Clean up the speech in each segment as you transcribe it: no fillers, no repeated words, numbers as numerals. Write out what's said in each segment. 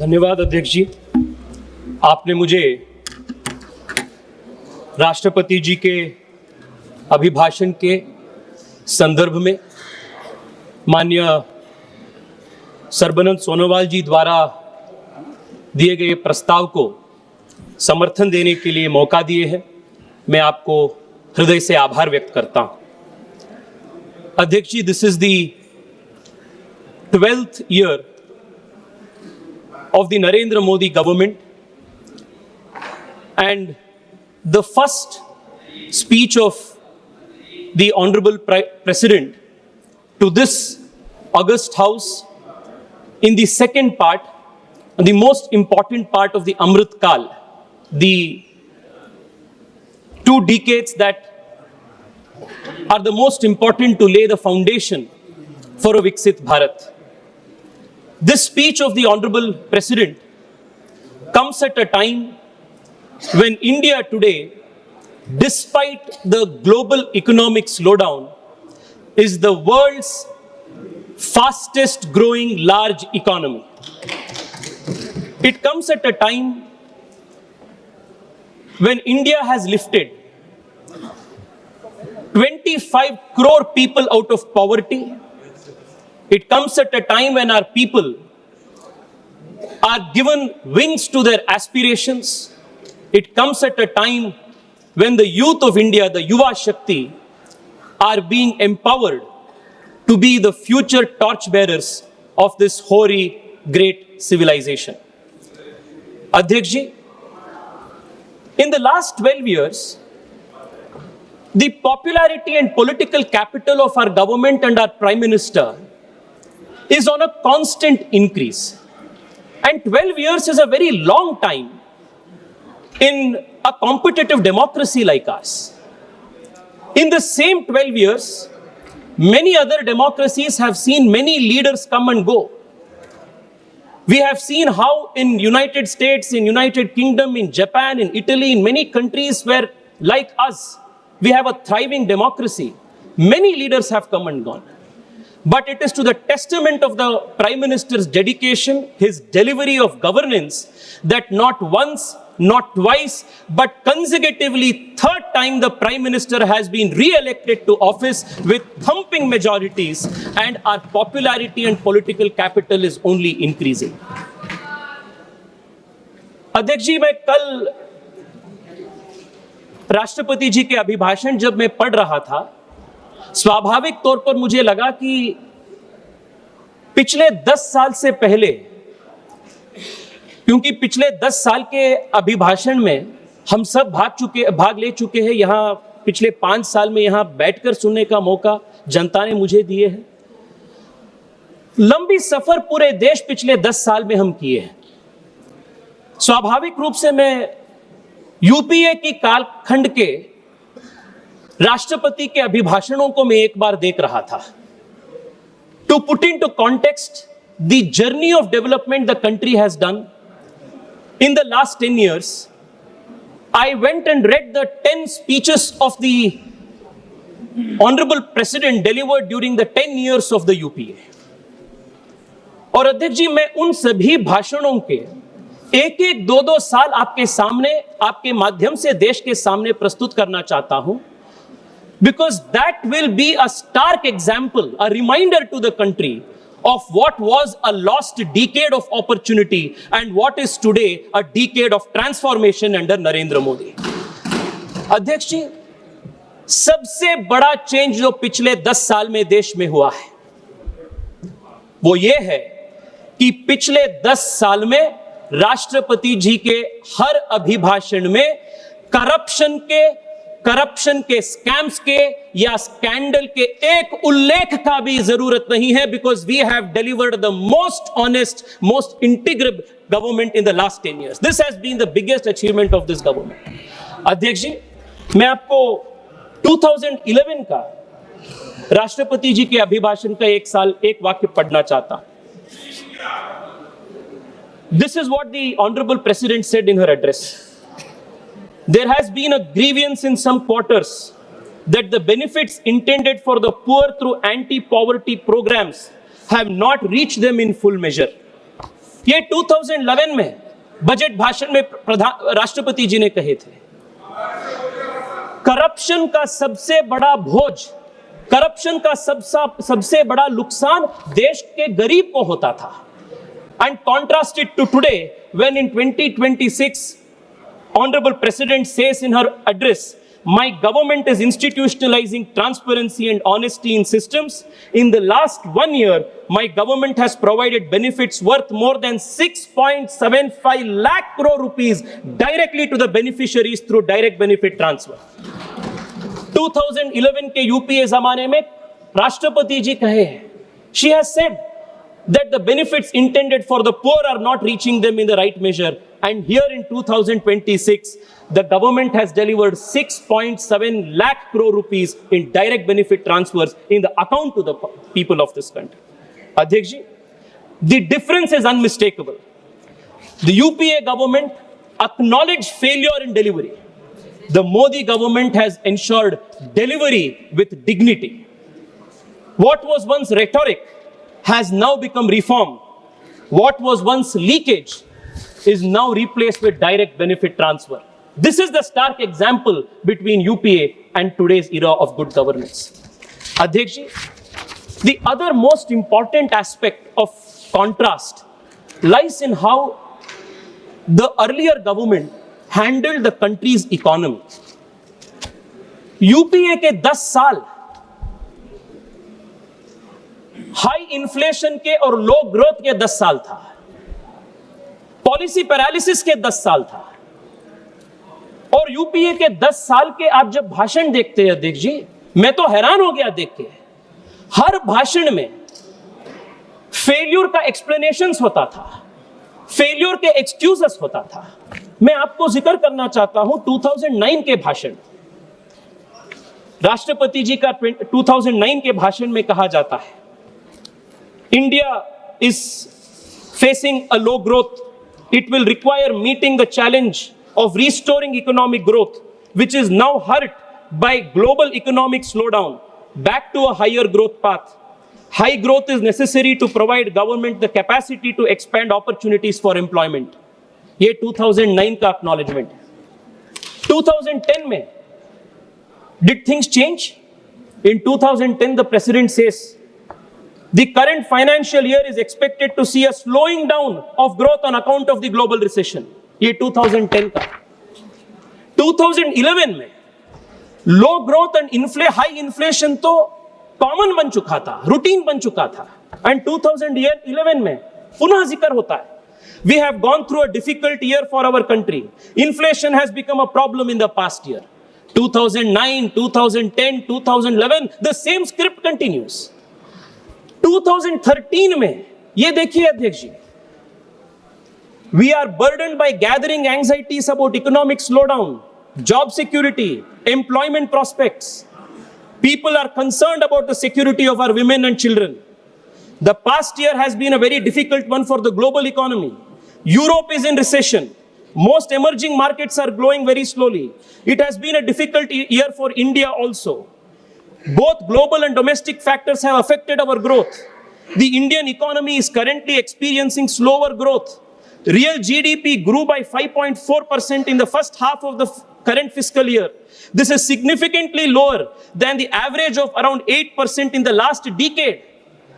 धन्यवाद अध्यक्ष जी। आपने मुझे राष्ट्रपति जी के अभिभाषण के संदर्भ में माननीय सर्बानंद सोनोवाल जी द्वारा दिए गए प्रस्ताव को समर्थन देने के लिए मौका दिए हैं। मैं आपको हृदय से आभार व्यक्त करता हूं। अध्यक्ष ji, this is the 12th year of the Narendra Modi government, and the first speech of the Honorable President to this august House in the second part, the most important part of the Amrit Kal, the 2 decades that are the most important to lay the foundation for a Viksit Bharat. This speech of the Honorable President comes at a time when India today, despite the global economic slowdown, is the world's fastest growing large economy. It comes at a time when India has lifted 25 crore people out of poverty. It comes at a time when our people are given wings to their aspirations. It comes at a time when the youth of India, the Yuva Shakti, are being empowered to be the future torchbearers of this hoary, great civilization. Adhyaksh ji, in the last 12 years, the popularity and political capital of our government and our Prime Minister is on a constant increase. And 12 years is a very long time in a competitive democracy like ours. In the same 12 years, many other democracies have seen many leaders come and go. We have seen how in United States, in United Kingdom, in Japan, in Italy, in many countries where, like us, we have a thriving democracy, many leaders have come and gone. But it is to the testament of the Prime Minister's dedication, his delivery of governance, that not once, not twice, but consecutively, 3rd time the Prime Minister has been re-elected to office with thumping majorities, and our popularity and political capital is only increasing. अध्यक्ष जी, मैं कल राष्ट्रपति जी के अभिभाषण जब मैं पढ़ रहा था, स्वाभाविक तौर पर मुझे लगा कि पिछले 10 साल से पहले, क्योंकि पिछले 10 साल के अभिभाषण में हम सब भाग ले चुके हैं, यहां पिछले 5 साल में यहां बैठकर सुनने का मौका जनता ने मुझे दिए है। लंबी सफर पूरे देश पिछले 10 साल में हम किए हैं। स्वाभाविक रूप से मैं यूपीए की कालखंड के राष्ट्रपति के अभिभाषणों को मैं एक बार देख रहा था। To put into context the journey of development the country has done in the last 10 years, I went and read the 10 speeches of the honourable president delivered during the 10 years of the UPA. और अध्यक्ष जी, मैं उन सभी भाषणों के एक 2 साल आपके सामने, आपके माध्यम से देश के सामने प्रस्तुत करना चाहता हूं, because that will be a stark example, a reminder to the country of what was a lost decade of opportunity and what is today a decade of transformation under Narendra Modi. अध्यक्ष जी, सबसे बड़ा change जो पिछले 10 साल में देश में हुआ है, वो ये है कि पिछले 10 साल में राष्ट्रपति जी के हर अभिभाषण में करप्शन के स्कैम्स के या स्कैंडल के एक उल्लेख का भी जरूरत नहीं है, because we have delivered the most honest, most integrate government in the last 10 years. This has been the biggest achievement of this government. अध्यक्ष जी, मैं आपको 2011 का राष्ट्रपति जी के अभिभाषण का एक वाक्य पढ़ना चाहता हूं। This is what the Honorable President said in her address. There has been a grievance in some quarters that the benefits intended for the poor through anti-poverty programs have not reached them in full measure. ये 2011 में budget भाषण में राष्ट्रपति जी ने कहे थे। Corruption का सबसे बड़ा बोझ, करप्शन का सबसे बड़ा नुकसान देश के गरीब को होता था। And contrasted to today, when in 2026, Honorable President says in her address, my government is institutionalizing transparency and honesty in systems. In the last 1 year, my government has provided benefits worth more than 6.75 lakh crore rupees directly to the beneficiaries through direct benefit transfer. 2011 के UPA जमाने में राष्ट्रपति जी कहे हैं, she has said that the benefits intended for the poor are not reaching them in the right measure. And here in 2026, the government has delivered 6.7 lakh crore rupees in direct benefit transfers in the account to the people of this country. Adhyaksh ji, the difference is unmistakable. The UPA government acknowledged failure in delivery. The Modi government has ensured delivery with dignity. What was once rhetoric has now become reform. What was once leakage is now replaced with direct benefit transfer. This is the stark example between UPA and today's era of good governance. Adhyaksh ji, the other most important aspect of contrast lies in how the earlier government handled the country's economy. UPA के 10 साल high inflation के और लो growth के 10 साल था, policy paralysis के 10 साल था। और यूपीए के 10 साल के आप जब भाषण देखते हैं अध्यक्ष जी, मैं तो हैरान हो गया देख के। हर भाषण में फेल्यूर का एक्सप्लेनेशंस होता था, फेल्यूर के एक्सक्यूजेस होता था। मैं आपको जिक्र करना चाहता हूं 2009 के भाषण, राष्ट्रपति जी का 2009 के भाषण में कहा जाता है, India is facing a low growth. It will require meeting the challenge of restoring economic growth, which is now hurt by global economic slowdown, back to a higher growth path. High growth is necessary to provide government the capacity to expand opportunities for employment. ये 2009 का acknowledgement है। 2010 में did things change? In 2010, the president says, the current financial year is expected to see a slowing down of growth on account of the global recession. ये 2010 का। 2011 में लो growth and high inflation तो common बन चुका था, routine बन चुका था। एंड 2011 में पुनः जिक्र होता है, we have gone through a difficult year for our country. Inflation has become a problem in the past year. 2009, 2010, 2011, the same script continues. 2013 में ये देखिए अध्यक्ष जी, we are burdened by gathering anxieties about economic slowdown, job security, employment prospects. People are concerned about the security of our women and children. The past year has been a very difficult one for the global economy. Europe is in recession. Most emerging markets are growing very slowly. It has been a difficult year for India also. Both global and domestic factors have affected our growth. The Indian economy is currently experiencing slower growth. Real GDP grew by 5.4% in the first half of the current fiscal year. This is significantly lower than the average of around 8% in the last decade.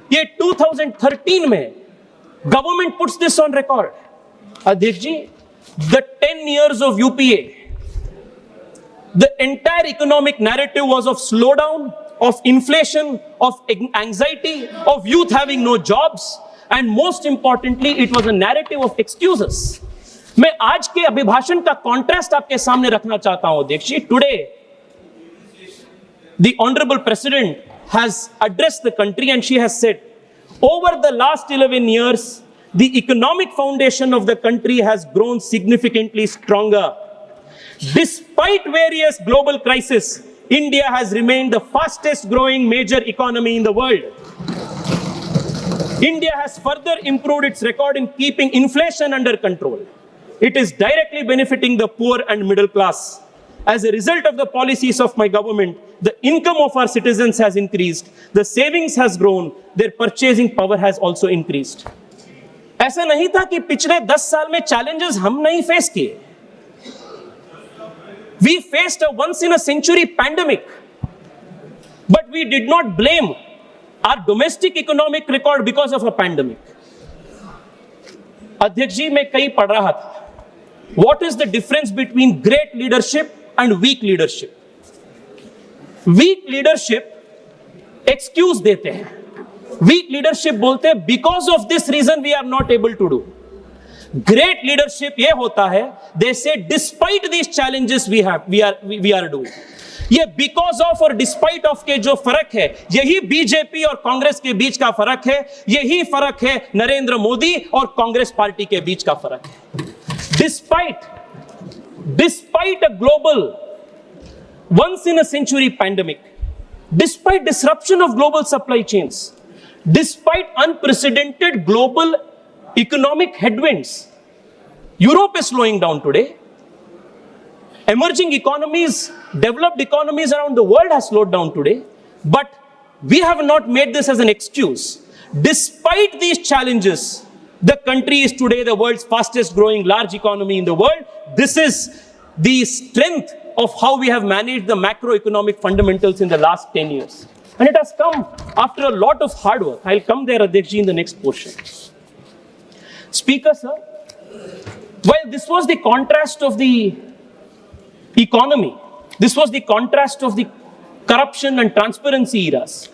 Yet 2013 में government puts this on record. Adhyaksh ji, the 10 years of UPA, the entire economic narrative was of slowdown, of inflation, of anxiety, of youth having no jobs, and most importantly, it was a narrative of excuses. मैं आज के अभिभाषण का contrast आपके सामने रखना चाहता हूं अध्यक्ष जी। Today, the Honorable President has addressed the country and she has said, over the last 11 years, the economic foundation of the country has grown significantly stronger. Despite various global crises, India has remained the fastest growing major economy in the world. India has further improved its record in keeping inflation under control. It is directly benefiting the poor and middle class. As a result of the policies of my government, the income of our citizens has increased, the savings has grown, their purchasing power has also increased. ऐसा नहीं था कि पिछले 10 साल में challenges हम नहीं face किए. We faced a once in a century pandemic, but we did not blame our domestic economic record because of a pandemic. अध्यक्ष जी, मैं कहीं पढ़ रहा था. What is the difference between great leadership and weak leadership? Weak leadership excuse देते हैं. Weak leadership बोलते हैं because of this reason we are not able to do. Great leadership ये होता है, they say despite these challenges we are doing. ये because of और despite of के जो फर्क है, यही बीजेपी और कांग्रेस के बीच का फर्क है, यही फर्क है नरेंद्र मोदी और कांग्रेस पार्टी के बीच का फर्क है. Despite a global once in a century pandemic, despite disruption of global supply chains, despite unprecedented global economic headwinds, Europe is slowing down today. Emerging economies, developed economies around the world have slowed down today. But we have not made this as an excuse. Despite these challenges, the country is today the world's fastest growing large economy in the world. This is the strength of how we have managed the macroeconomic fundamentals in the last 10 years. And it has come after a lot of hard work. I'll come there, Adhyakshji, in the next portion. Speaker, sir, while this was the contrast of the economy, this was the contrast of the corruption and transparency eras,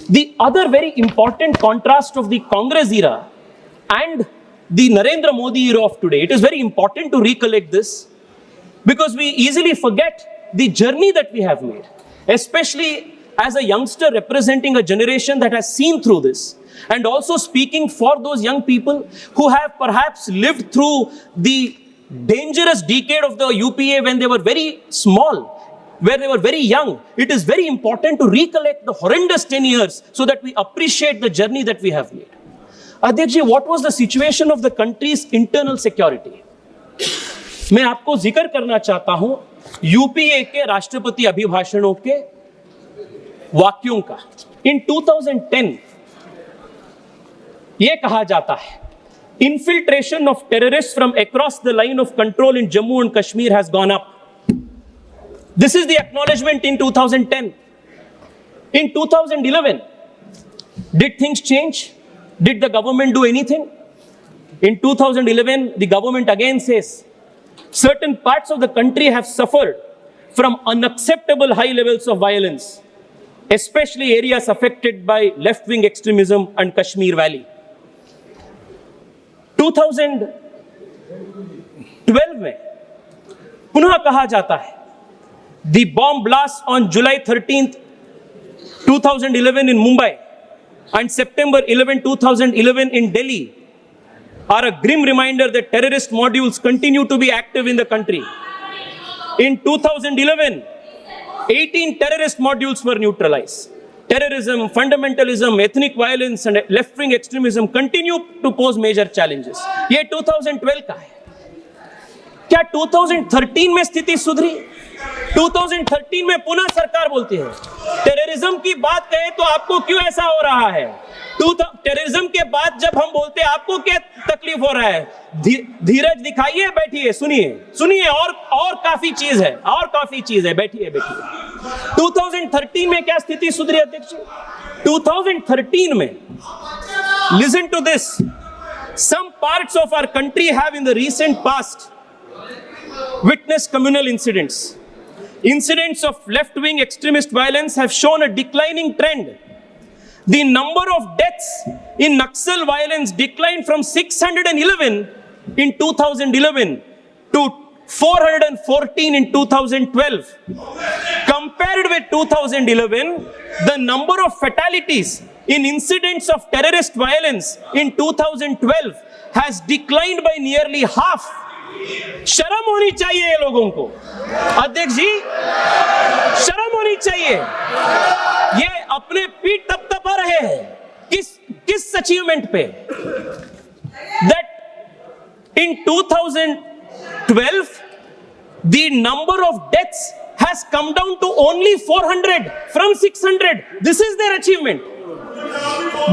the other very important contrast of the Congress era and the Narendra Modi era of today, it is very important to recollect this because we easily forget the journey that we have made, especially as a youngster representing a generation that has seen through this, and also speaking for those young people who have perhaps lived through the dangerous decade of the UPA when they were very small, where they were very young. It is very important to recollect the horrendous 10 years so that we appreciate the journey that we have made. Adhyakshji, what was the situation of the country's internal security? मैं आपको जिक्र करना चाहता हूं UPA के राष्ट्रपति अभिभाषणों के वाक्यों का. In 2010 यह कहा जाता है, infiltration of terrorists from across the line of control in Jammu and Kashmir has gone up. This is the acknowledgement in 2010. In 2011, did things change? Did the government do anything? In 2011, the government again says, certain parts of the country have suffered from unacceptable high levels of violence, especially areas affected by left-wing extremism and Kashmir Valley. 2012 में पुनः कहा जाता है, the bomb blast on July 13th, 2011 in Mumbai and September 11, 2011 in Delhi are a grim reminder that terrorist modules continue to be active in the country. In 2011, 18 terrorist modules were neutralized. Terrorism, fundamentalism, ethnic violence and left-wing extremism continue to pose major challenges. ये 2012 का है. क्या 2013 में स्थिति सुधरी? 2013 में पुनः सरकार बोलती है टेररिज्म की बात कहे तो आपको क्यों ऐसा हो रहा है? टेररिज्म के बाद जब हम बोलते हैं आपको क्या तकलीफ हो रहा है? धीरज दिखाइए, बैठिए, सुनिए और काफी चीज है, बैठिए. 2013 में क्या स्थिति सुधरी अध्यक्ष? 2013 में, listen to this, some parts of our country have in the recent past witnessed communal incidents. Incidents of left-wing extremist violence have shown a declining trend. The number of deaths in Naxal violence declined from 611 in 2011 to 414 in 2012. Compared with 2011, the number of fatalities in incidents of terrorist violence in 2012 has declined by nearly half. शर्म होनी चाहिए ये लोगों को. अध्यक्ष जी, शर्म होनी चाहिए. ये अपने पीठ थपथपा रहे हैं किस अचीवमेंट पे? That in 2012 the number of deaths has come down to only 400 from 600. This is their achievement.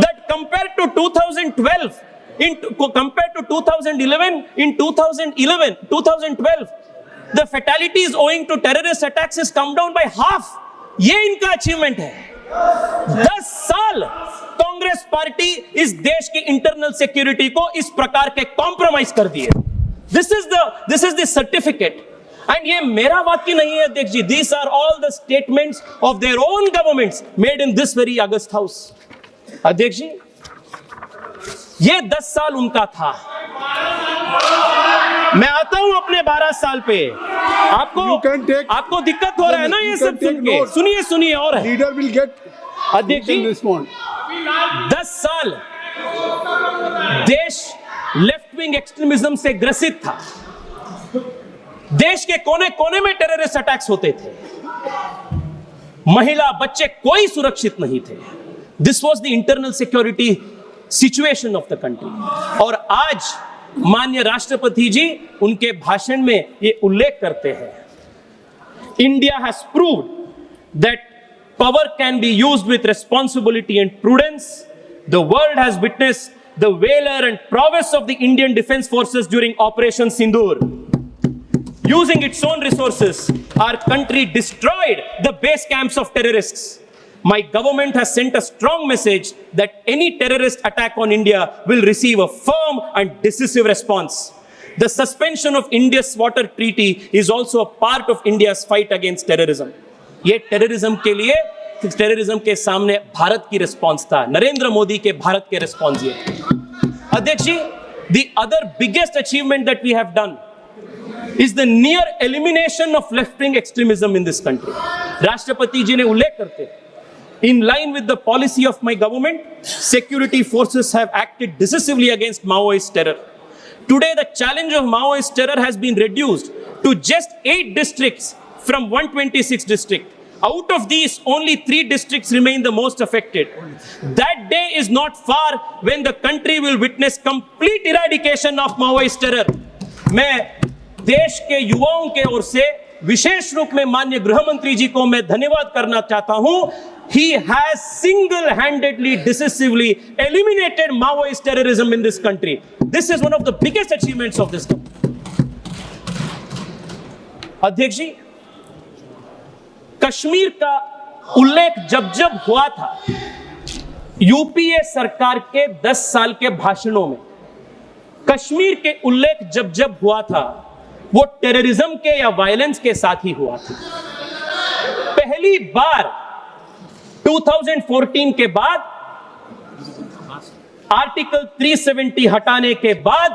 That compared to 2012, compared to 2011, in 2012, the fatalities owing to terrorist attacks has come down by half. ये इनका achievement है. 10 साल Congress party इस देश की internal security को इस प्रकार के कॉम्प्रोमाइज कर दिए. This is the certificate. And ये मेरा वाक्य नहीं है अध्यक्ष जी. These are all the statements of their own governments made in this very august house. अध्यक्ष जी, ये 10 साल उनका था. मैं आता हूं अपने 12 साल पे. आपको दिक्कत हो रहा है ना ये सब सुन के? सुनिए और है. Leader will get. अध्यक्ष जी, 10 साल देश लेफ्ट विंग एक्सट्रीमिज्म से ग्रसित था. देश के कोने कोने में टेररिस्ट अटैक्स होते थे. महिला बच्चे कोई सुरक्षित नहीं थे. This was the internal security situation of the country. और आज माननीय राष्ट्रपति जी उनके भाषण में ये उल्लेख करते हैं, India has proved that power can be used with responsibility and prudence. The world has witnessed the valor and prowess of the Indian Defence Forces during Operation Sindoor. Using its own resources, our country destroyed the base camps of terrorists. My government has sent a strong message that any terrorist attack on India will receive a firm and decisive response. The suspension of India's water treaty is also a part of India's fight against terrorism. ये terrorism के लिए, terrorism के सामने भारत की response था. नरेंद्र मोदी के भारत के response ये. अध्यक्ष जी, the other biggest achievement that we have done is the near elimination of left-wing extremism in this country. राष्ट्रपति जी ने उल्लेख करते हैं, in line with the policy of my government, security forces have acted decisively against Maoist terror. Today, the challenge of Maoist terror has been reduced to just 8 districts from 126 districts. Out of these, only 3 districts remain the most affected. That day is not far when the country will witness complete eradication of Maoist terror. मैं देश के युवाओं के ओर से विशेष रूप में माननीय गृह मंत्री जी को मैं धन्यवाद करना चाहता हूं. He has single-handedly, decisively eliminated Maoist terrorism in this country. This is one of the biggest achievements of this government. अध्यक्ष जी, कश्मीर का उल्लेख जब हुआ था यूपीए सरकार के 10 साल के भाषणों में, कश्मीर के उल्लेख जब हुआ था वो टेररिज्म के या वायलेंस के साथ ही हुआ था. पहली बार 2014 के बाद, आर्टिकल 370 हटाने के बाद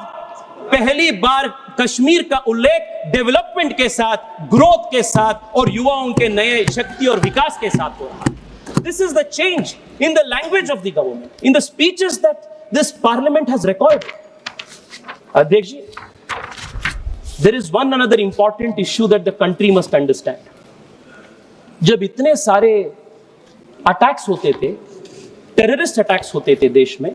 पहली बार कश्मीर का उल्लेख डेवलपमेंट के साथ, ग्रोथ के साथ और युवाओं के नए शक्ति और विकास के साथ हो रहा. This is the change in the language of the government, in the speeches that this parliament has recorded. अध्यक्ष जी, there is one another important issue that the country must understand. जब इतने सारे अटैक्स होते थे, टेररिस्ट अटैक्स होते थे देश में,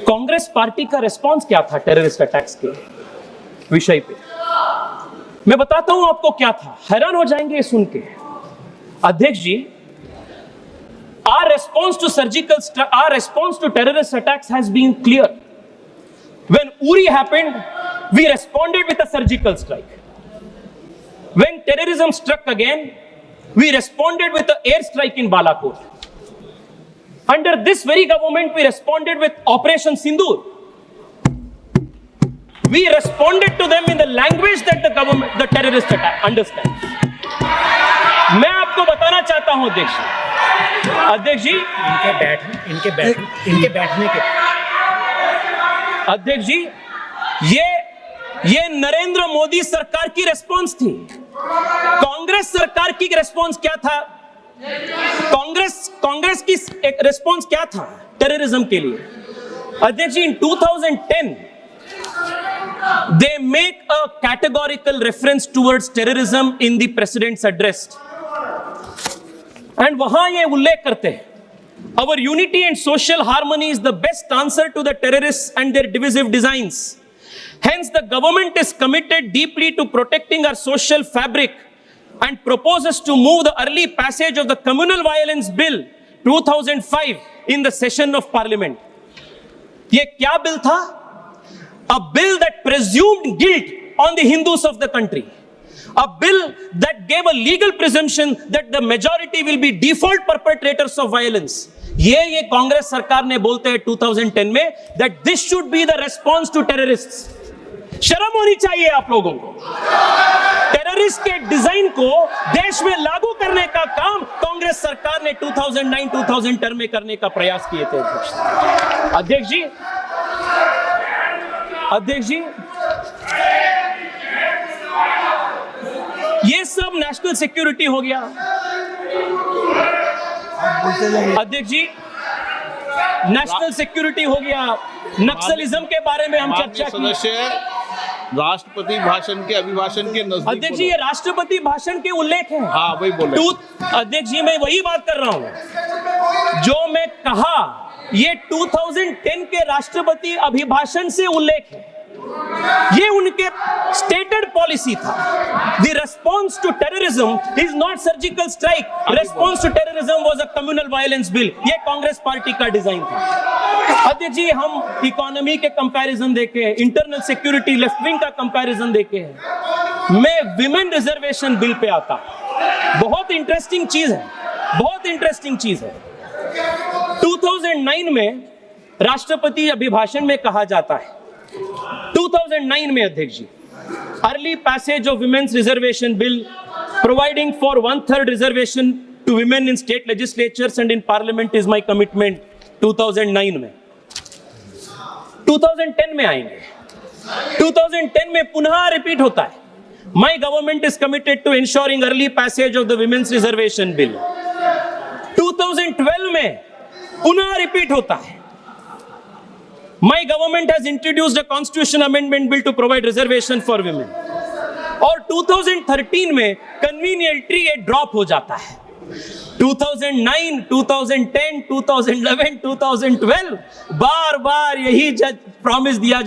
कांग्रेस पार्टी का रिस्पांस क्या था टेररिस्ट अटैक्स के विषय पे? मैं बताता हूं आपको क्या था. हैरान हो जाएंगे ये सुन के. अध्यक्ष जी, our response to terrorist attacks has been clear. When Uri happened, we responded with a surgical strike. When terrorism struck again, we responded with an air strike in Balakot. Under this very government, we responded with Operation Sindoor. We responded to them in the language that the terrorist attack understand. मैं आपको बताना चाहता हूं अध्यक्ष जी, इनके बैठने के अध्यक्ष जी, ये नरेंद्र मोदी सरकार की रिस्पांस थी. कांग्रेस सरकार की रिस्पांस क्या था? कांग्रेस की एक रिस्पांस क्या था टेररिज्म के लिए? अध्यक्ष जी, in 2010 they make a categorical reference towards terrorism in the president's address, and वहां ये उल्लेख करते हैं, our unity and social harmony is the best answer to the terrorists and their divisive designs. Hence, the government is committed deeply to protecting our social fabric and proposes to move the early passage of the Communal Violence Bill 2005 in the session of Parliament. ये क्या bill था? A bill that presumed guilt on the Hindus of the country. A bill that gave a legal presumption that the majority will be default perpetrators of violence. ये कांग्रेस सरकार ने बोलते हैं 2010 में that this should be the response to terrorists. शर्म होनी चाहिए आप लोगों को। टेररिस्ट के डिजाइन को देश में लागू करने का काम कांग्रेस सरकार ने 2009-2010 में करने का प्रयास किए थे। अध्यक्ष जी, ये सब नेशनल सिक्योरिटी हो गया। अध्यक्ष जी, नेशनल सिक्योरिटी हो गया, नक्सलिज्म के बारे में हम चर्चा की। राष्ट्रपति भाषण के अभिभाषण के नजदीक। अध्यक्ष जी, ये राष्ट्रपति भाषण के उल्लेख हैं। हाँ, वही बोले। अध्यक्ष जी, मैं वही बात कर रहा हूं जो मैं कहा, ये 2010 के राष्ट्रपति अभिभाषण से उल्लेख है। ये उनके स्टेटेड पॉलिसी था। The response to terrorism is not surgical strike. Response to terrorism was a communal violence bill. ये कांग्रेस पार्टी का डिजाइन था। अध्यक्ष जी, हम इकोनॉमी के कंपैरिजन देखे हैं, इंटरनल सिक्योरिटी लेफ्ट विंग का कंपैरिजन देखे हैं। मैं विमेन रिजर्वेशन बिल पे आता, बहुत इंटरेस्टिंग चीज है, बहुत इंटरेस्टिंग चीज है। 2009 में राष्ट्रपति अभिभाषण में कहा जाता है, 2009 में अध्यक्ष ji, early passage of women's reservation bill providing for 1/3 reservation to women in state legislatures and in parliament is my commitment. 2009 में, 2010 में आएंगे, 2010 में पुनः रिपीट होता है, my government is committed to ensuring early passage of the women's reservation bill. 2012 में पुनः repeat होता है, My government has introduced a constitution amendment bill to provide reservation for women. और 2013 में conveniently ये ड्रॉप हो जाता है। 2009, 2010, 2011, 2012 बार बार यही प्रॉमिस दिया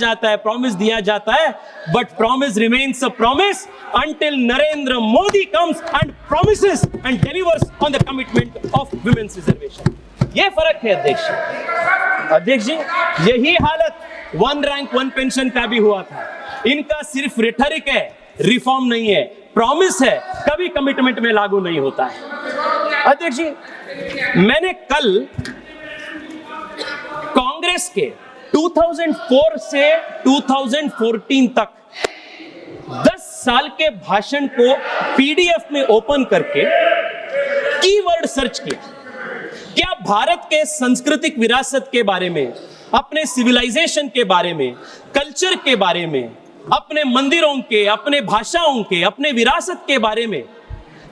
जाता है, but promise remains a promise until Narendra Modi comes and promises and delivers on the commitment of women's reservation. ये फर्क है अध्यक्ष जी, यही हालत वन रैंक वन पेंशन का भी हुआ था। इनका सिर्फ रिटरिक है, रिफॉर्म नहीं है, प्रॉमिस है, कभी कमिटमेंट में लागू नहीं होता है। अध्यक्ष जी, मैंने कल कांग्रेस के 2004 से 2014 तक 10 साल के भाषण को पीडीएफ में ओपन करके कीवर्ड सर्च किया। क्या भारत के सांस्कृतिक विरासत के बारे में, अपने सिविलाइजेशन के बारे में, कल्चर के बारे में, अपने मंदिरों के, अपने भाषाओं के, अपने विरासत के बारे में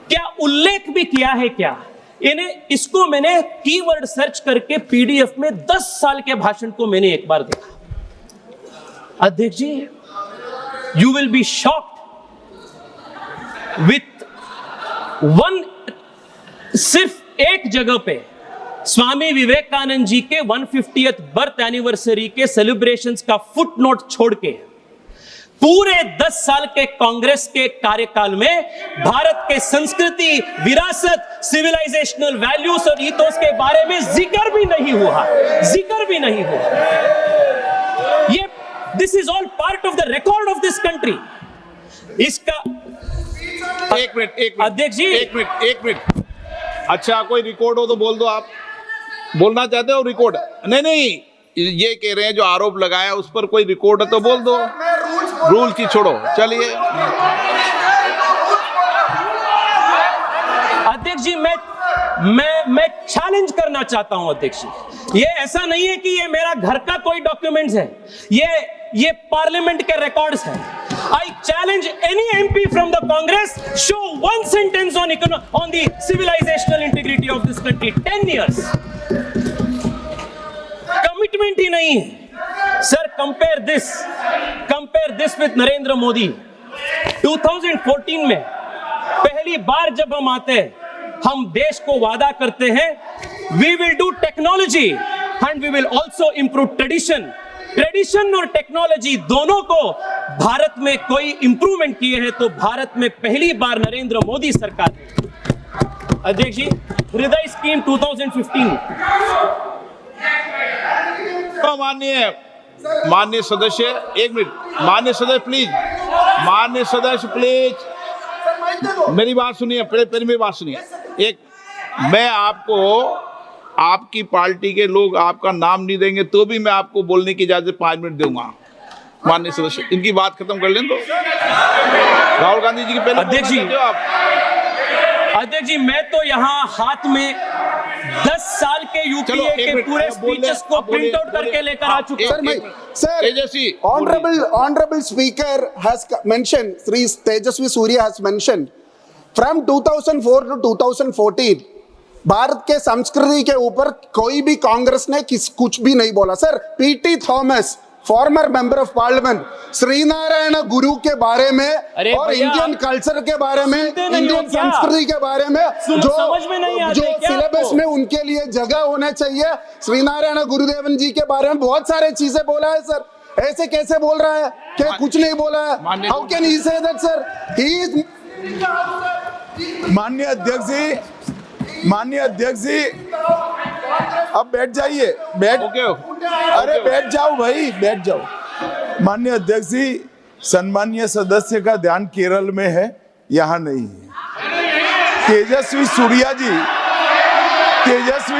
क्या उल्लेख भी किया है क्या? इसको मैंने कीवर्ड सर्च करके पीडीएफ में 10 साल के भाषण को मैंने एक बार देखा। अध्यक्ष ji, you will be shocked with one, सिर्फ एक जगह पे स्वामी विवेकानंद जी के 150th बर्थ एनिवर्सरी के सेलिब्रेशंस का फुटनोट छोड़ के पूरे 10 साल के कांग्रेस के कार्यकाल में भारत के संस्कृति, विरासत, सिविलाइजेशनल वैल्यूज और ईथोस के बारे में जिक्र भी नहीं हुआ। ये this is all part of the record of this country. इसका एक मिनट अध्यक्ष जी, एक मिनट। अच्छा, कोई रिकॉर्ड हो तो बोल दो। आप बोलना चाहते हो रिकॉर्ड? नहीं, ये कह रहे हैं जो आरोप लगाया उस पर कोई रिकॉर्ड है तो बोल दो। रूल की छोड़ो, चलिए। अध्यक्ष जी, मैं चैलेंज करना चाहता हूं अध्यक्ष जी, ये ऐसा नहीं है कि ये मेरा घर का कोई डॉक्यूमेंट्स है, ये पार्लियामेंट के रिकॉर्ड्स हैं। I challenge any MP from the Congress, show one sentence on the civilizational integrity of this country. 10 years. Commitment ही नहीं है। Sir, compare this with Narendra Modi. 2014 में पहली बार जब हम आते हैं, हम देश को वादा करते हैं, we will do technology and we will also improve tradition और टेक्नोलॉजी दोनों को भारत में कोई इंप्रूवमेंट किए हैं तो भारत में पहली बार नरेंद्र मोदी सरकार ने। अध्यक्ष जी, हृदय स्कीम 2015 माननीय सदस्य, एक मिनट, माननीय सदस्य प्लीज, माननीय सदस्य प्लीज, मेरी बात सुनिए, पहले मेरी बात सुनिए। एक, मैं आपको, आपकी पार्टी के लोग आपका नाम नहीं देंगे तो भी मैं आपको बोलने की इजाजत 5 मिनट दूंगा। माननीय सदस्य, इनकी बात खत्म कर लें तो। राहुल गांधी जी की पहले अध्यक्ष जी, आप। अध्यक्ष जी, मैं तो यहाँ हाथ में 10 साल के यूपीए के पूरे स्पीचेस को प्रिंट आउट करके लेकर आ चुका हूं। तेजस्वी, honorable speaker has mentioned, Sri Tejasvi Surya has mentioned, from 2004 to 2014 Bharat के संस्कृति के ऊपर कोई भी कांग्रेस ने कुछ भी नहीं बोला। Sir, PT Thomas, former member of parliament, Sreenarayana Guru के बारे में और इंडियन कल्चर के बारे में, इंडियन संस्कृति के बारे में जो सिलेबस में उनके लिए जगह होना चाहिए, श्रीनारायण गुरुदेवन जी के बारे में बहुत सारे चीजें बोला है। सर, ऐसे कैसे बोल रहा है कि कुछ नहीं बोला है? How can he say that sir? He is माननीय अध्यक्ष जी, अब बैठ जाइए, अरे बैठ जाओ भाई, बैठ जाओ। माननीय अध्यक्ष जी, सम्मानीय सदस्य का ध्यान केरल में है, यहाँ नहीं है। तेजस्वी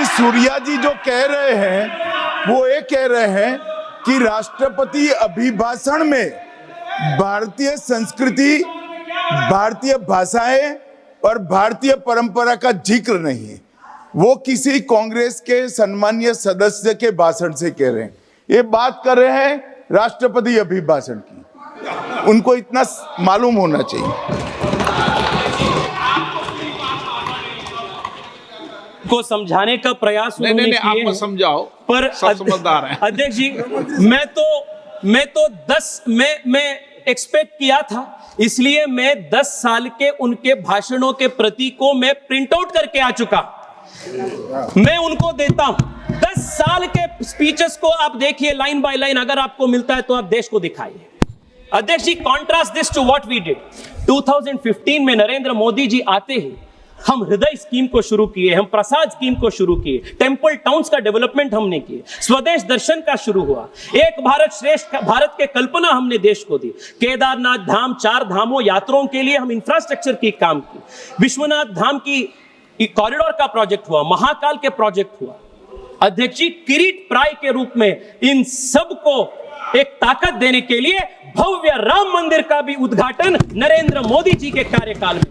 सूर्या जी जो कह रहे हैं वो ये कह रहे हैं कि राष्ट्रपति अभिभाषण में भारतीय संस्कृति, भारतीय भाषाएं और भारतीय परंपरा का जिक्र नहीं है। वो किसी कांग्रेस के सम्मानीय सदस्य के भाषण से कह रहे हैं। ये बात कर रहे हैं राष्ट्रपति अभिभाषण की, उनको इतना मालूम होना चाहिए। को समझाने का प्रयास उन्होंने किए आप मत समझाओ, पर समझदार हैं। अध्यक्ष जी, मैं एक्सपेक्ट किया था, इसलिए मैं 10 साल के उनके भाषणों के प्रति को मैं प्रिंट आउट करके आ चुका, मैं उनको देता हूं। 10 साल के स्पीचेस को आप देखिए लाइन बाय लाइन, अगर आपको मिलता है तो आप देश को दिखाइए। अध्यक्ष ji, contrast this to what we did 2015 में। नरेंद्र मोदी जी आते ही हम हृदय स्कीम को शुरू किए, हम प्रसाद स्कीम को शुरू किए, टेंपल टाउन्स का डेवलपमेंट हमने किए, स्वदेश दर्शन का शुरू हुआ, एक भारत श्रेष्ठ भारत के कल्पना हमने देश को दी, केदारनाथ धाम, 4 धामों यात्रियों के लिए हम इंफ्रास्ट्रक्चर की काम की, विश्वनाथ धाम की कॉरिडोर का प्रोजेक्ट हुआ, महाकाल के प्रोजेक्ट हुआ। अध्यक्ष जी, किरीट प्राय के रूप में इन सब को एक ताकत देने के लिए भव्य राम मंदिर का भी उद्घाटन नरेंद्र मोदी जी के कार्यकाल में।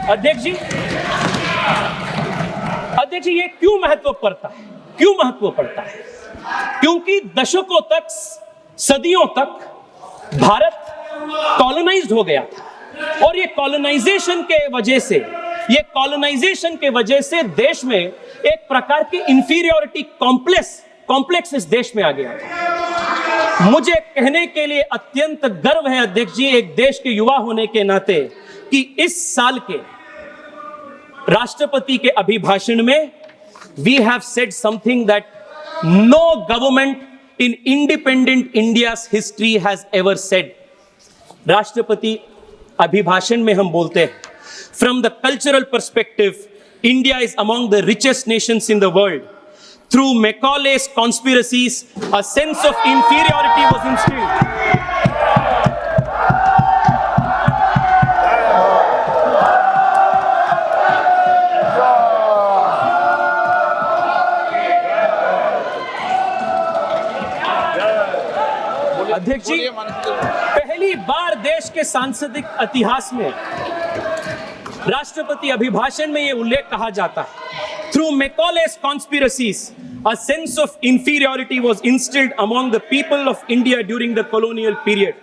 अध्यक्ष जी, ये क्यों महत्व पड़ता है? क्योंकि दशकों तक, सदियों तक भारत कॉलोनाइज्ड हो गया था, और ये कॉलोनाइजेशन के वजह से देश में एक प्रकार की इंफीरियोरिटी कॉम्प्लेक्स इस देश में आ गया था। मुझे कहने के लिए अत्यंत गर्व है अध्यक्ष जी, एक देश के युवा होने के नाते, कि इस साल के राष्ट्रपति के अभिभाषण में we have said something that no government in independent India's history has ever said. राष्ट्रपति अभिभाषण में हम बोलते हैं, from the cultural perspective, India is among the richest nations in the world. Through Macaulay's conspiracies, a sense of inferiority was instilled. अध्यक्ष जी, पहली बार देश के सांसदिक इतिहास में राष्ट्रपति अभिभाषण में यह उल्लेख कहा जाता है, through मैकॉले's conspiracies, a sense of inferiority was instilled among the people of India during the colonial period.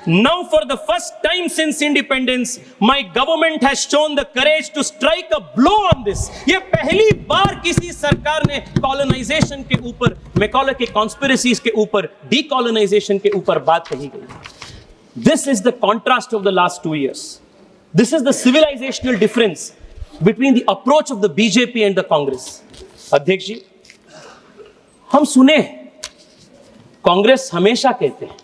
Now, for the first time since independence, my government has shown the courage to strike a blow on this. ये पहली बार किसी सरकार ने colonisation के ऊपर, Macaulay के conspiracies के ऊपर, डीकॉलोनाइजेशन के ऊपर बात कही गई। This is the contrast of the last 2 years. This is the civilizational difference between the approach of the BJP and the Congress. अध्यक्ष जी, हम सुने कांग्रेस हमेशा कहते हैं,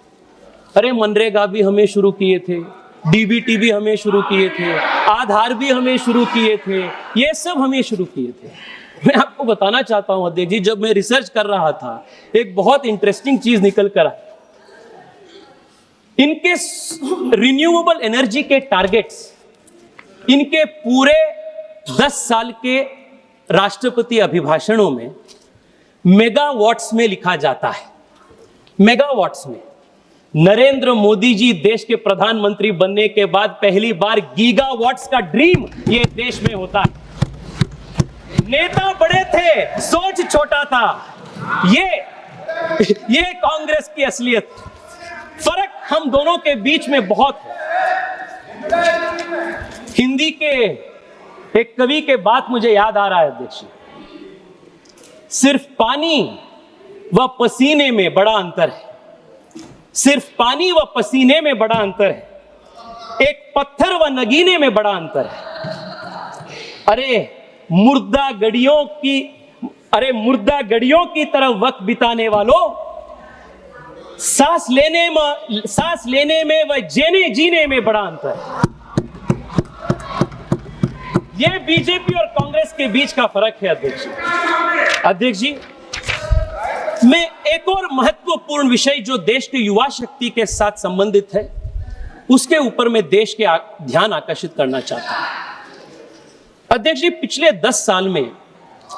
अरे मनरेगा भी हमें शुरू किए थे, डीबीटी भी हमें शुरू किए थे, आधार भी हमें शुरू किए थे, ये सब हमें शुरू किए थे। मैं आपको बताना चाहता हूं अध्यक्ष जी, जब मैं रिसर्च कर रहा था एक बहुत इंटरेस्टिंग चीज निकल कर आई। इनके रिन्यूएबल एनर्जी के टारगेट्स इनके पूरे 10 साल के राष्ट्रपति अभिभाषणों में मेगावाट्स में लिखा जाता है, मेगावाट्स में। नरेंद्र मोदी जी देश के प्रधानमंत्री बनने के बाद पहली बार गीगावाट्स का ड्रीम ये देश में होता है। नेता बड़े थे, सोच छोटा था। ये कांग्रेस की असलियत। फर्क हम दोनों के बीच में बहुत है। हिंदी के एक कवि के बात मुझे याद आ रहा है अध्यक्ष, सिर्फ पानी व पसीने में बड़ा अंतर है, सिर्फ पानी व पसीने में बड़ा अंतर है, एक पत्थर व नगीने में बड़ा अंतर है। मुर्दा गड़ियों की तरफ वक्त बिताने वालों, सांस लेने में व जीने में बड़ा अंतर है। यह बीजेपी और कांग्रेस के बीच का फर्क है अध्यक्ष जी। मैं एक और महत्वपूर्ण विषय जो देश के युवा शक्ति के साथ संबंधित है उसके ऊपर मैं देश के ध्यान आकर्षित करना चाहता हूं अध्यक्ष जी। पिछले 10 साल में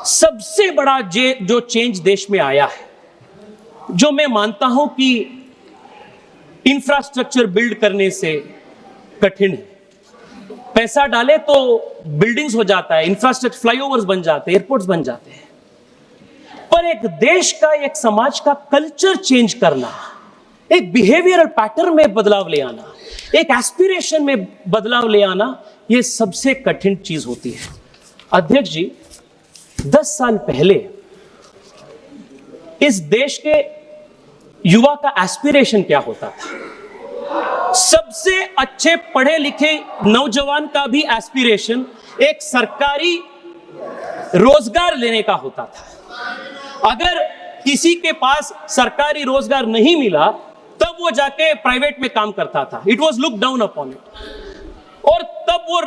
सबसे बड़ा जो चेंज देश में आया है, जो मैं मानता हूं कि इंफ्रास्ट्रक्चर बिल्ड करने से कठिन है। पैसा डाले तो बिल्डिंग्स हो जाता है, इंफ्रास्ट्रक्चर फ्लाईओवर्स बन जाते हैं, एयरपोर्ट्स बन जाते हैं, पर एक देश का, एक समाज का कल्चर चेंज करना, एक बिहेवियरल पैटर्न में बदलाव ले आना, एक एस्पिरेशन में बदलाव ले आना, यह सबसे कठिन चीज होती है अध्यक्ष जी। 10 साल पहले इस देश के युवा का एस्पिरेशन क्या होता था? सबसे अच्छे पढ़े लिखे नौजवान का भी एस्पिरेशन एक सरकारी रोजगार लेने का होता था। अगर किसी के पास सरकारी रोजगार नहीं मिला तब वो जाके प्राइवेट में काम करता था। It was look down upon it. और तब वो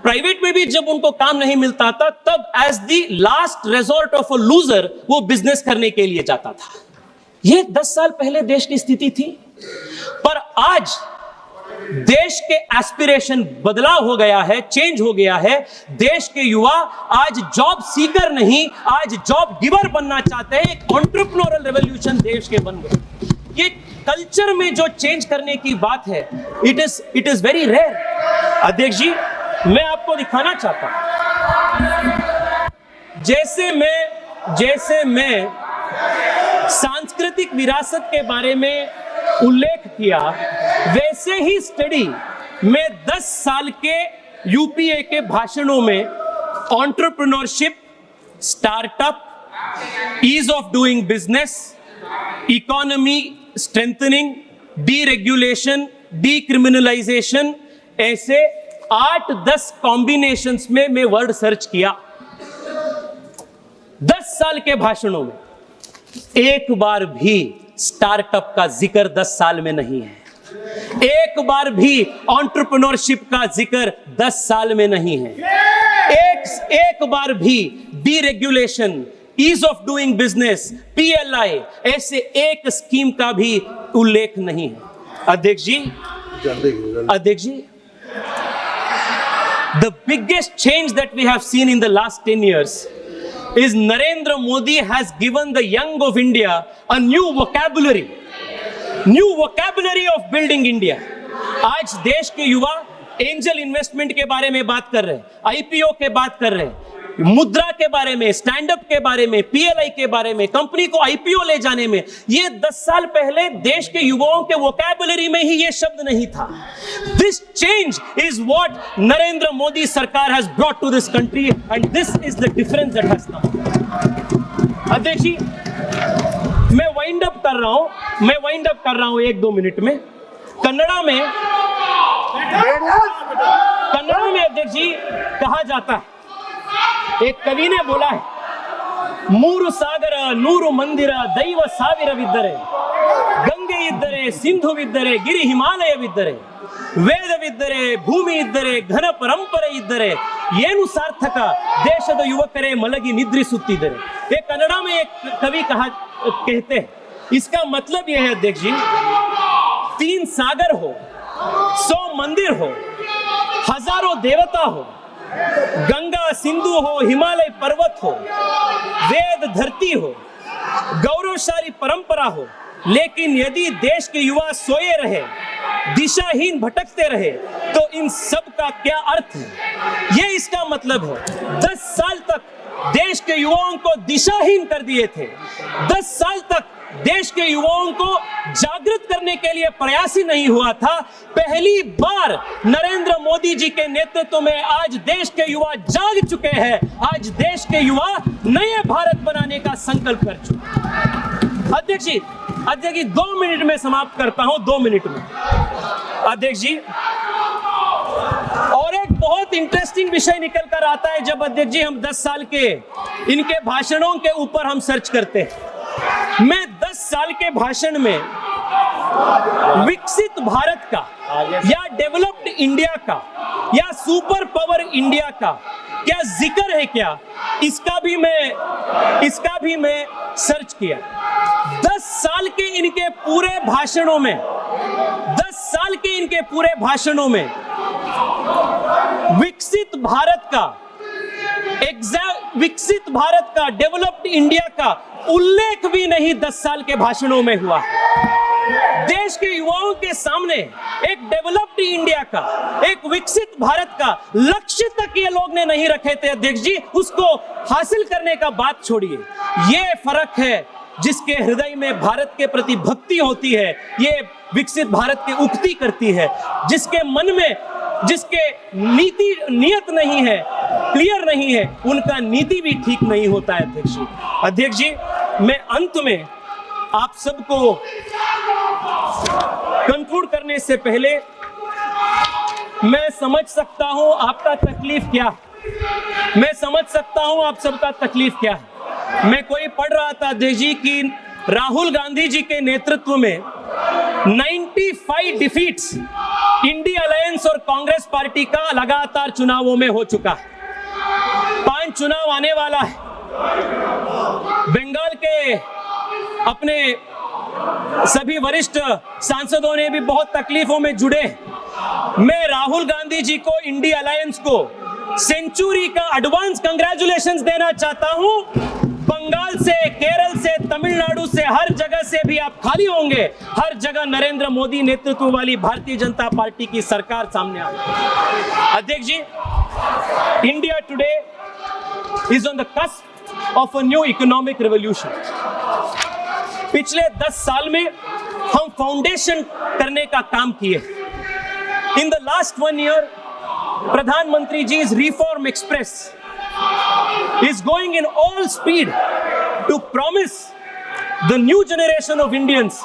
प्राइवेट में भी जब उनको काम नहीं मिलता था तब as the last resort of a loser वो बिजनेस करने के लिए जाता था। ये 10 साल पहले देश की स्थिति थी, पर आज देश के एस्पिरेशन बदलाव हो गया है, चेंज हो गया है। देश के युवा आज जॉब सीकर नहीं, आज जॉब गिवर बनना चाहते हैं। एक एंटरप्रेन्योरल रेवोल्यूशन देश के बन गए। ये कल्चर में जो चेंज करने की बात है, इट इज वेरी रेयर अध्यक्ष जी। मैं आपको दिखाना चाहता हूं, जैसे मैं सांस्कृतिक विरासत के बारे में उल्लेख किया, वैसे ही स्टडी में 10 साल के यूपीए के भाषणों में entrepreneurship, startup, ease of doing business, economy strengthening, deregulation, decriminalization, ऐसे 8-10 कॉम्बिनेशंस में मैं वर्ड सर्च किया 10 साल के भाषणों में। एक बार भी स्टार्टअप का जिक्र 10 साल में नहीं है। एक बार भी एंटरप्रेन्योरशिप का जिक्र 10 साल में नहीं है। एक बार भी deregulation, ease of doing business, PLI, ऐसे एक स्कीम का भी उल्लेख नहीं है अध्यक्ष जी। The biggest change that we have seen in the last 10 years is Narendra Modi has given the young of India a new vocabulary of building India. आज देश के युवा एंजल इन्वेस्टमेंट के बारे में बात कर रहे हैं, आईपीओ के बात कर रहे हैं, मुद्रा के बारे में, स्टैंड अप के बारे में, पीएलआई के बारे में, कंपनी को आईपीओ ले जाने में। ये 10 साल पहले देश के युवाओं के वोकैबुलरी में ही ये शब्द नहीं था। This change is what Narendra Modi सरकार has brought to this country and this is the difference that has come. अध्यक्ष जी, मैं वाइंड अप कर रहा हूं 1-2 मिनट में। कन्नड़ा में अध्यक्ष जी कहा जाता है, एक कवि ने बोला है, मूरु सागर नूरु मंदिर दैव ಸಾವಿರವಿದ್ದರೆ, ಗಂಗೆ ಇದ್ದರೆ, ಸಿಂಧುವಿದ್ದರೆ, ಗಿರಿ ಹಿಮಾಲಯವಿದ್ದರೆ, ವೇದವಿದ್ದರೆ, ಭೂಮಿ ಇದ್ದರೆ, ಘನ ಪರಂಪರೆ ಇದ್ದರೆ, ಏನು ಸಾರ್ಥಕ ದೇಶದ ಯುವಕರೇ ಮಲಗಿ ನಿದ್ರಿಸುತ್ತಿದ್ದರೆ. ये कन्नड़ा में एक कवि कहते हैं, इसका मतलब यह है अध्यक्ष जी, 3 सागर हो, 100 मंदिर हो, हजारों देवता हो, गंगा सिंधु हो, हिमालय पर्वत हो, वेद धरती हो, गौरवशाली परंपरा हो, लेकिन यदि देश के युवा सोए रहे, दिशाहीन भटकते रहे, तो इन सब का क्या अर्थ है? ये इसका मतलब है 10 साल तक देश के युवाओं को दिशाहीन कर दिए थे। 10 साल तक देश के युवाओं को जागृत करने के लिए प्रयास ही नहीं हुआ था। पहली बार नरेंद्र मोदी जी के नेतृत्व में आज देश के युवा जाग चुके हैं। आज देश के युवा नए भारत बनाने का संकल्प कर चुके हैं। अध्यक्ष जी 2 मिनट में समाप्त करता हूं, 2 मिनट में अध्यक्ष जी। और एक बहुत इंटरेस्टिंग विषय निकल कर आता है जब अध्यक्ष जी हम 10 साल के इनके भाषणों के ऊपर हम सर्च करते हैं। मैं 10 साल के भाषण में विकसित भारत का या डेवलप्ड इंडिया का या सुपर पावर इंडिया का क्या जिक्र है क्या, इसका भी मैं सर्च किया। 10 साल के इनके पूरे भाषणों में, 10 साल के इनके पूरे भाषणों में विकसित भारत का डेवलप्ड इंडिया का उल्लेख भी नहीं 10 साल के भाषणों में हुआ। देश के युवाओं के सामने एक डेवलप्ड इंडिया का, एक विकसित भारत का लक्ष्य तक ये लोग ने नहीं रखे थे अध्यक्ष जी। उसको हासिल करने का बात छोड़िए। ये फर्क है जिसके हृदय में भारत के प्रति भक्ति होती है, ये विकसित भारत की उक्ति करती है। जिसके मन में जिसके नियत नहीं है, क्लियर नहीं है, उनका नीति भी ठीक नहीं होता है अध्यक्ष जी। अध्यक्ष जी मैं अंत में आप सबको कंक्लूड करने से पहले मैं समझ सकता हूं आपका तकलीफ क्या है, मैं समझ सकता हूं आप सबका तकलीफ क्या है। मैं कोई पढ़ रहा था अध्यक्ष जी कि राहुल गांधी जी के नेतृत्व में 95 डिफीट्स इंडिया अलायंस और कांग्रेस पार्टी का लगातार चुनावों में हो चुका है। 5 चुनाव आने वाला है। बंगाल के अपने सभी वरिष्ठ सांसदों ने भी बहुत तकलीफों में जुड़े। मैं राहुल गांधी जी को, इंडिया अलायंस को सेंचुरी का एडवांस कांग्रेचुलेशंस देना चाहता हूं। बंगाल से, केरल से, तमिलनाडु से, हर जगह से भी आप खाली होंगे, हर जगह नरेंद्र मोदी नेतृत्व वाली भारतीय जनता पार्टी की सरकार सामने आ रही है। अध्यक्ष जी India today is on the cusp of a new economic revolution. पिछले 10 साल में हम फाउंडेशन करने का काम किए। इन द लास्ट 1 year प्रधानमंत्री जी is reform express is going in all speed to promise the new generation of Indians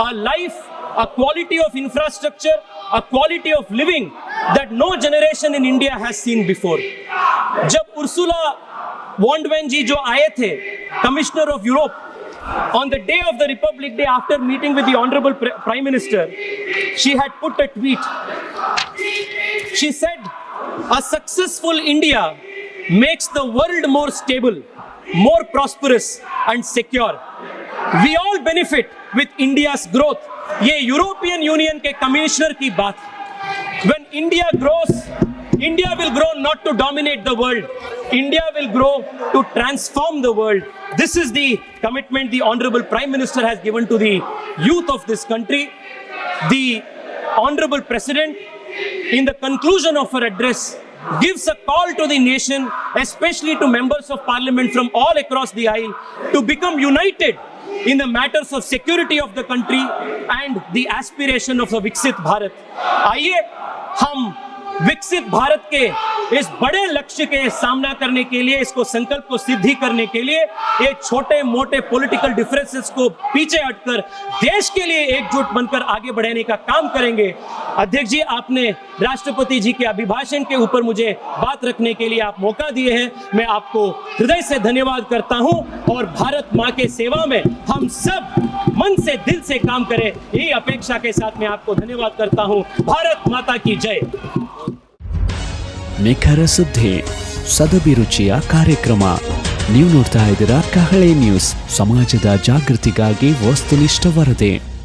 a life, a quality of infrastructure, a quality of living that no generation in India has seen before. जब Ursula von der लेyen जी जो आए थे, commissioner of Europe, on the day of the Republic Day, after meeting with the Honorable Prime Minister, she had put a tweet. She said, "A successful India makes the world more stable, more prosperous and secure. We all benefit with India's growth." ये European union के commissioner की बात है। When India grows, India will grow not to dominate the world. India will grow to transform the world. This is the commitment the Honorable Prime Minister has given to the youth of this country. The Honorable President, in the conclusion of her address, gives a call to the nation, especially to members of parliament from all across the aisle, to become united in the matters of security of the country and the aspiration of a Viksit Bharat. आइए हम विकसित भारत के इस बड़े लक्ष्य के सामना करने के लिए, इसको संकल्प को सिद्धि करने के लिए ये छोटे मोटे पॉलिटिकल डिफरेंसेस को पीछे हटकर देश के लिए एकजुट बनकर आगे बढ़ने का काम करेंगे। अध्यक्ष जी आपने राष्ट्रपति जी के अभिभाषण के ऊपर मुझे बात रखने के लिए आप मौका दिए हैं, मैं आपको हृदय से धन्यवाद करता हूं और भारत मां के सेवा में हम सब मन से दिल से काम करें, यही अपेक्षा के साथ मैं आपको धन्यवाद करता हूं। भारत माता की जय। ನಿಖರ ಸುದ್ದಿ, ಸದಭಿರುಚಿಯ ಕಾರ್ಯಕ್ರಮ. ನೀವು ನೋಡ್ತಾ ಇದ್ದೀರಾ ಕಹಳೆ ನ್ಯೂಸ್, ಸಮಾಜದ ಜಾಗೃತಿಗಾಗಿ ವಸ್ತುನಿಷ್ಠ ವರದಿ.